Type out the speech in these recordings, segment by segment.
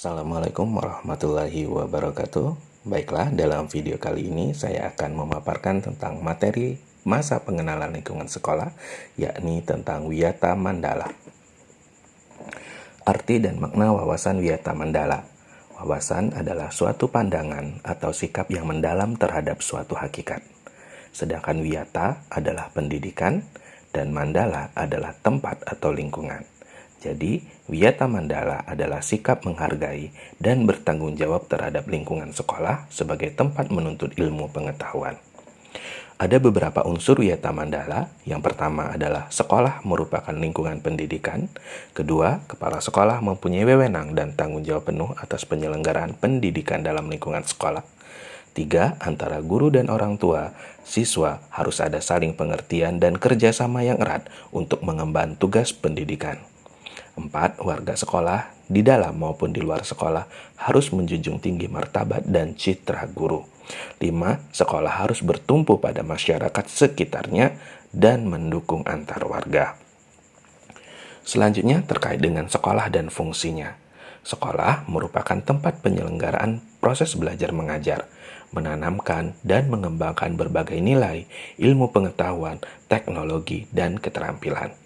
Assalamualaikum warahmatullahi wabarakatuh. Baiklah, dalam video kali ini saya akan memaparkan tentang materi masa pengenalan lingkungan sekolah, yakni tentang Wiyata Mandala. Arti dan makna wawasan Wiyata Mandala. Wawasan adalah suatu pandangan atau sikap yang mendalam terhadap suatu hakikat. Sedangkan Wiyata adalah pendidikan dan Mandala adalah tempat atau lingkungan. Jadi, Wiyata Mandala adalah sikap menghargai dan bertanggung jawab terhadap lingkungan sekolah sebagai tempat menuntut ilmu pengetahuan. Ada beberapa unsur Wiyata Mandala. Yang pertama adalah sekolah merupakan lingkungan pendidikan. Kedua, kepala sekolah mempunyai wewenang dan tanggung jawab penuh atas penyelenggaraan pendidikan dalam lingkungan sekolah. 3. Antara guru dan orang tua, siswa harus ada saling pengertian dan kerjasama yang erat untuk mengemban tugas pendidikan. 4. Warga sekolah, di dalam maupun di luar sekolah, harus menjunjung tinggi martabat dan citra guru. 5. Sekolah harus bertumpu pada masyarakat sekitarnya dan mendukung antar warga. Selanjutnya terkait dengan sekolah dan fungsinya. Sekolah merupakan tempat penyelenggaraan proses belajar mengajar, menanamkan dan mengembangkan berbagai nilai, ilmu pengetahuan, teknologi, dan keterampilan.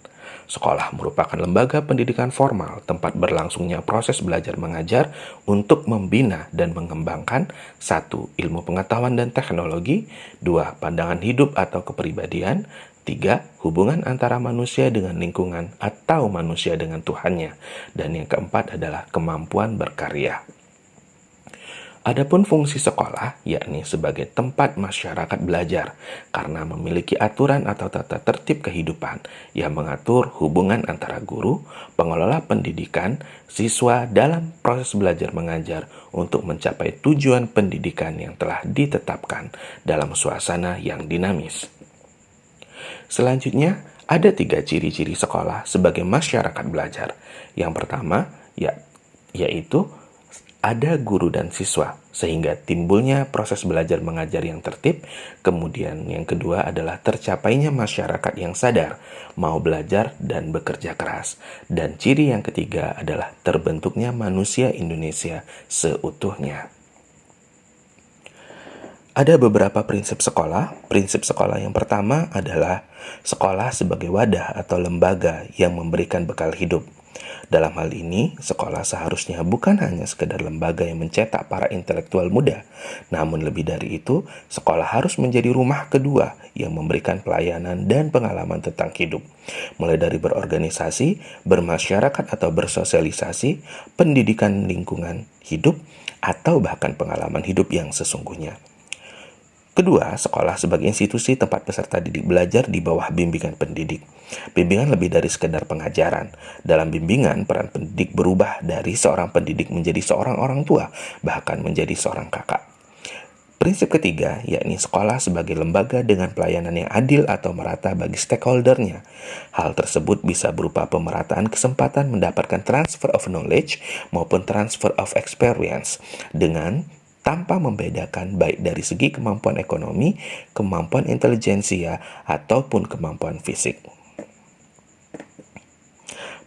Sekolah merupakan lembaga pendidikan formal, tempat berlangsungnya proses belajar mengajar untuk membina dan mengembangkan 1. Ilmu pengetahuan dan teknologi, 2. Pandangan hidup atau kepribadian, 3. Hubungan antara manusia dengan lingkungan atau manusia dengan Tuhannya, dan yang keempat adalah kemampuan berkarya. Adapun fungsi sekolah, yakni sebagai tempat masyarakat belajar, karena memiliki aturan atau tata tertib kehidupan yang mengatur hubungan antara guru, pengelola pendidikan, siswa dalam proses belajar mengajar untuk mencapai tujuan pendidikan yang telah ditetapkan dalam suasana yang dinamis. Selanjutnya, ada 3 ciri-ciri sekolah sebagai masyarakat belajar. Yang pertama, yaitu ada guru dan siswa, sehingga timbulnya proses belajar mengajar yang tertib. Kemudian yang kedua adalah tercapainya masyarakat yang sadar, mau belajar dan bekerja keras. Dan ciri yang ketiga adalah terbentuknya manusia Indonesia seutuhnya. Ada beberapa prinsip sekolah. Prinsip sekolah yang pertama adalah sekolah sebagai wadah atau lembaga yang memberikan bekal hidup. Dalam hal ini, sekolah seharusnya bukan hanya sekedar lembaga yang mencetak para intelektual muda, namun lebih dari itu, sekolah harus menjadi rumah kedua yang memberikan pelayanan dan pengalaman tentang hidup, mulai dari berorganisasi, bermasyarakat atau bersosialisasi, pendidikan lingkungan hidup, atau bahkan pengalaman hidup yang sesungguhnya. Kedua, sekolah sebagai institusi tempat peserta didik belajar di bawah bimbingan pendidik. Bimbingan lebih dari sekedar pengajaran. Dalam bimbingan, peran pendidik berubah dari seorang pendidik menjadi seorang orang tua, bahkan menjadi seorang kakak. Prinsip ketiga, yakni sekolah sebagai lembaga dengan pelayanan yang adil atau merata bagi stakeholdernya. Hal tersebut bisa berupa pemerataan kesempatan mendapatkan transfer of knowledge maupun transfer of experience tanpa membedakan baik dari segi kemampuan ekonomi, kemampuan intelijensia, ataupun kemampuan fisik.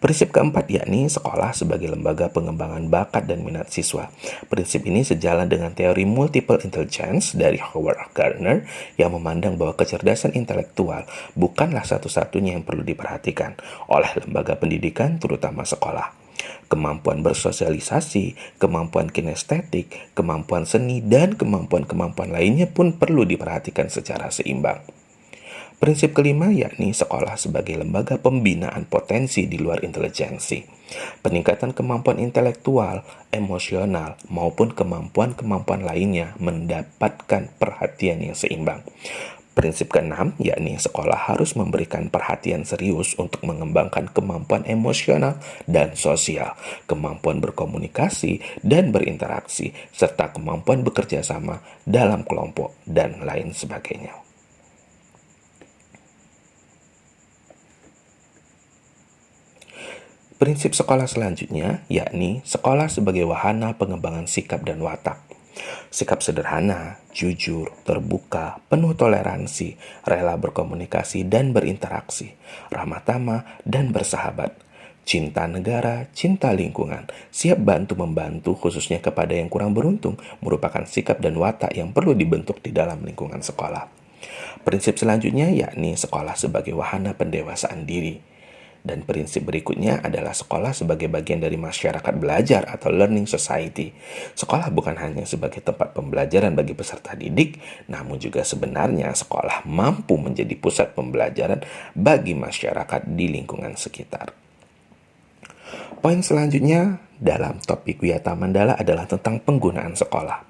Prinsip keempat yakni sekolah sebagai lembaga pengembangan bakat dan minat siswa. Prinsip ini sejalan dengan teori multiple intelligence dari Howard Gardner yang memandang bahwa kecerdasan intelektual bukanlah satu-satunya yang perlu diperhatikan oleh lembaga pendidikan, terutama sekolah. Kemampuan bersosialisasi, kemampuan kinestetik, kemampuan seni, dan kemampuan-kemampuan lainnya pun perlu diperhatikan secara seimbang. Prinsip kelima yakni sekolah sebagai lembaga pembinaan potensi di luar intelijensi. Peningkatan kemampuan intelektual, emosional, maupun kemampuan-kemampuan lainnya mendapatkan perhatian yang seimbang. Prinsip keenam, yakni sekolah harus memberikan perhatian serius untuk mengembangkan kemampuan emosional dan sosial, kemampuan berkomunikasi dan berinteraksi, serta kemampuan bekerja sama dalam kelompok, dan lain sebagainya. Prinsip sekolah selanjutnya, yakni sekolah sebagai wahana pengembangan sikap dan watak. Sikap sederhana, jujur, terbuka, penuh toleransi, rela berkomunikasi dan berinteraksi, ramah tamah dan bersahabat. cinta negara, cinta lingkungan, siap bantu-membantu khususnya kepada yang kurang beruntung, merupakan sikap dan watak yang perlu dibentuk di dalam lingkungan sekolah. Prinsip selanjutnya yakni sekolah sebagai wahana pendewasaan diri. Dan prinsip berikutnya adalah sekolah sebagai bagian dari masyarakat belajar atau learning society. Sekolah bukan hanya sebagai tempat pembelajaran bagi peserta didik, namun juga sebenarnya sekolah mampu menjadi pusat pembelajaran bagi masyarakat di lingkungan sekitar. Poin selanjutnya dalam topik Wiyata Mandala adalah tentang penggunaan sekolah.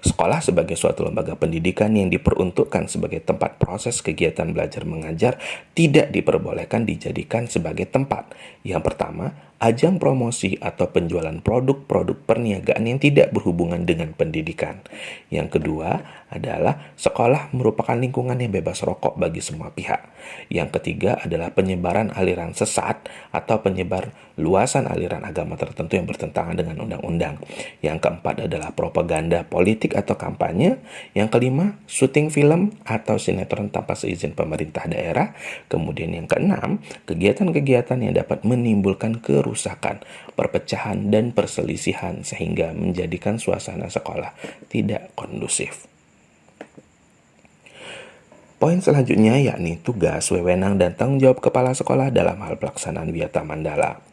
Sekolah sebagai suatu lembaga pendidikan yang diperuntukkan sebagai tempat proses kegiatan belajar mengajar tidak diperbolehkan dijadikan sebagai tempat. Yang pertama, ajang promosi atau penjualan produk-produk perniagaan yang tidak berhubungan dengan pendidikan. Yang kedua adalah sekolah merupakan lingkungan yang bebas rokok bagi semua pihak. Yang ketiga adalah penyebaran aliran sesat atau penyebar luasan aliran agama tertentu yang bertentangan dengan undang-undang. Yang keempat adalah propaganda politik atau kampanye. Yang kelima, syuting film atau sinetron tanpa seizin pemerintah daerah. Kemudian yang keenam, kegiatan-kegiatan yang dapat menimbulkan kerusakan, perpecahan, dan perselisihan sehingga menjadikan suasana sekolah tidak kondusif. Poin selanjutnya yakni tugas, wewenang, dan tanggung jawab kepala sekolah dalam hal pelaksanaan Wiyata Mandala.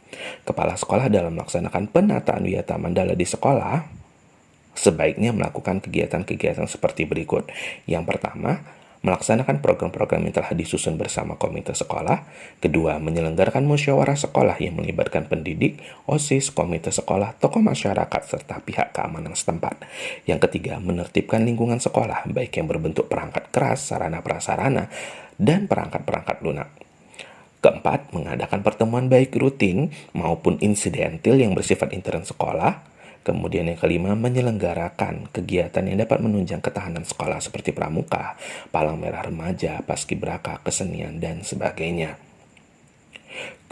Kepala sekolah dalam melaksanakan penataan Wiyata Mandala di sekolah sebaiknya melakukan kegiatan-kegiatan seperti berikut. Yang pertama, melaksanakan program-program yang telah disusun bersama komite sekolah. Kedua, menyelenggarakan musyawarah sekolah yang melibatkan pendidik, OSIS, komite sekolah, tokoh masyarakat, serta pihak keamanan setempat. Yang ketiga, menertibkan lingkungan sekolah, baik yang berbentuk perangkat keras, sarana-prasarana, dan perangkat-perangkat lunak. Keempat, mengadakan pertemuan baik rutin maupun insidentil yang bersifat intern sekolah. Kemudian yang kelima, menyelenggarakan kegiatan yang dapat menunjang ketahanan sekolah seperti pramuka, palang merah remaja, paskibraka, kesenian, dan sebagainya.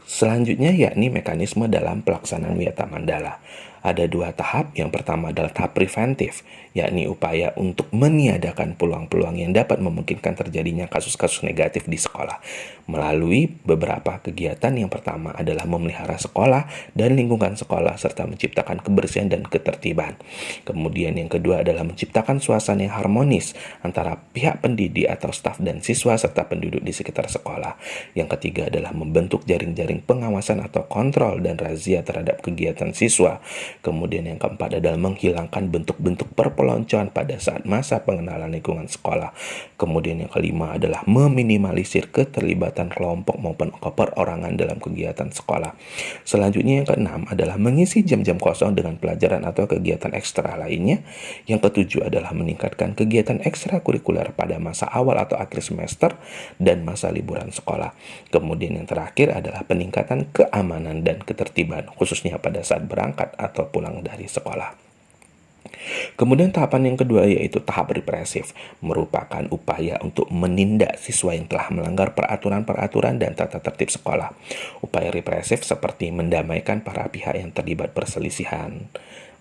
Selanjutnya yakni mekanisme dalam pelaksanaan Wiyata Mandala. Ada dua tahap. Yang pertama adalah tahap preventif, yakni upaya untuk meniadakan peluang-peluang yang dapat memungkinkan terjadinya kasus-kasus negatif di sekolah. Melalui beberapa kegiatan, yang pertama adalah memelihara sekolah dan lingkungan sekolah serta menciptakan kebersihan dan ketertiban. Kemudian yang kedua adalah menciptakan suasana yang harmonis antara pihak pendidik atau staf dan siswa serta penduduk di sekitar sekolah. Yang ketiga adalah membentuk jaring-jaring pengawasan atau kontrol dan razia terhadap kegiatan siswa. Kemudian yang keempat adalah menghilangkan bentuk-bentuk perpeloncoan pada saat masa pengenalan lingkungan sekolah. Kemudian yang kelima adalah meminimalisir keterlibatan kelompok maupun perorangan dalam kegiatan sekolah. Selanjutnya yang keenam adalah mengisi jam-jam kosong dengan pelajaran atau kegiatan ekstra lainnya. Yang ketujuh adalah meningkatkan kegiatan ekstrakurikuler pada masa awal atau akhir semester dan masa liburan sekolah. Kemudian yang terakhir adalah peningkatan keamanan dan ketertiban khususnya pada saat berangkat atau pulang dari sekolah. Kemudian tahapan yang kedua yaitu tahap represif, merupakan upaya untuk menindak siswa yang telah melanggar peraturan-peraturan dan tata tertib sekolah. Upaya represif seperti mendamaikan para pihak yang terlibat perselisihan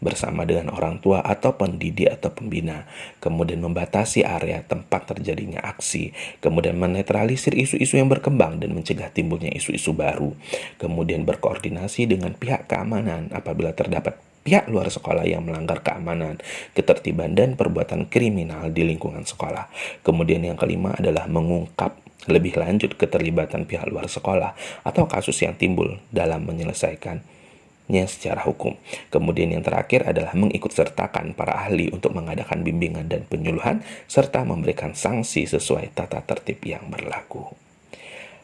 bersama dengan orang tua atau pendidik atau pembina, kemudian membatasi area tempat terjadinya aksi, kemudian menetralisir isu-isu yang berkembang dan mencegah timbulnya isu-isu baru, kemudian berkoordinasi dengan pihak keamanan apabila terdapat pihak luar sekolah yang melanggar keamanan, ketertiban, dan perbuatan kriminal di lingkungan sekolah. Kemudian yang kelima adalah mengungkap lebih lanjut keterlibatan pihak luar sekolah atau kasus yang timbul dalam menyelesaikannya secara hukum. Kemudian yang terakhir adalah mengikutsertakan para ahli untuk mengadakan bimbingan dan penyuluhan serta memberikan sanksi sesuai tata tertib yang berlaku.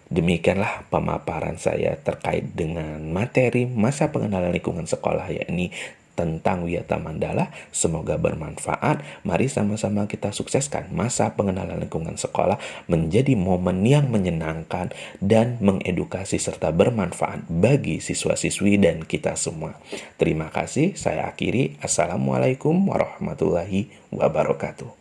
Demikianlah pemaparan saya terkait dengan materi masa pengenalan lingkungan sekolah, yakni tentang Wiyata Mandala. Semoga bermanfaat. Mari sama-sama kita sukseskan masa pengenalan lingkungan sekolah menjadi momen yang menyenangkan dan mengedukasi serta bermanfaat bagi siswa-siswi dan kita semua. Terima kasih. Saya akhiri. Assalamualaikum warahmatullahi wabarakatuh.